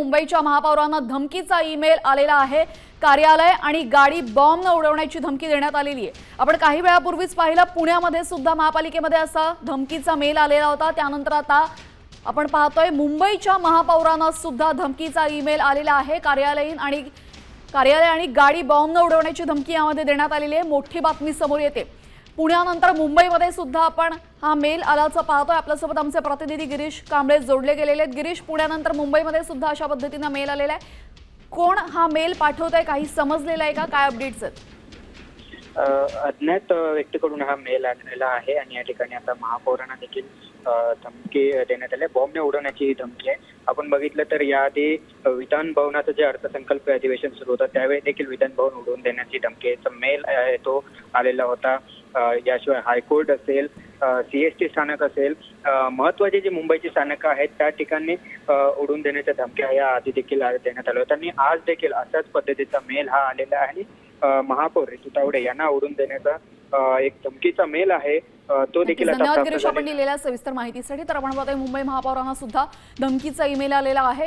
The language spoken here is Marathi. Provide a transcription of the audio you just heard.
मुंबईच्या महापौरांना धमकीचा ईमेल आलेला आहे। कार्यालय आणि गाडी बॉम्बने उडवण्याची धमकी देण्यात आलेली आहे। आपण काही वेळापूर्वीच पाहिलं पुण्यामध्ये सुद्धा महापालिकेमध्ये असा धमकीचा मेल आलेला होता। त्यानंतर आता आपण पाहतोय मुंबईच्या महापौरांना सुद्धा धमकीचा ईमेल आलेला आहे। कार्यालय आणि गाडी बॉम्बने उडवण्याची धमकी यामध्ये देण्यात आलेली आहे। मोठी बातमी समोर येते। पुण्यानंतर मुंबईमध्ये सुद्धा आपण हा मेल आल्याचं पाहतोय। आपल्यासोबत आमचे प्रतिनिधी गिरीश कांबळे जोडले गेलेले आहेत। गिरीश, पुण्यानंतर मुंबईमध्ये सुद्धा अशा पद्धतीने मेल आलेला आहे। कोण हा मेल पाठवतोय, काही समजलेलं आहे का? काय अपडेट्स आहेत? अज्ञात व्यक्तीकडून हा मेल आलेला आहे आणि या ठिकाणी आता महापौरांना देखील धमकी देण्यात आली, बॉम्बने उडवण्याची ही धमकी आहे। आपण बघितलं तर याआधी विधान भवनाचं जे अर्थसंकल्प अधिवेशन सुरू होतं त्यावेळी देखील विधान भवन उडवून देण्याची धमकीचा मेल आहे तो आलेला होता। याशिवाय हायकोर्ट असेल, CST स्थानक असेल, महत्वाची जी मुंबईची स्थानकं आहेत त्या ठिकाणी उडवून देण्याच्या धमक्या या आधी देखील देण्यात आल्या होत्या आणि आज देखील अशाच पद्धतीचा मेल हा आलेला आहे। महापौर ऋतू तावडे यांना उडवून देण्याचा एक धमकीचा मेल आहे तो देखील आता धन्यवाद गिरीश, आपण दिलेल्या सविस्तर माहितीसाठी। तर आपण पाहतोय मुंबई महापौरांना सुद्धा धमकीचा ईमेल आलेला आहे।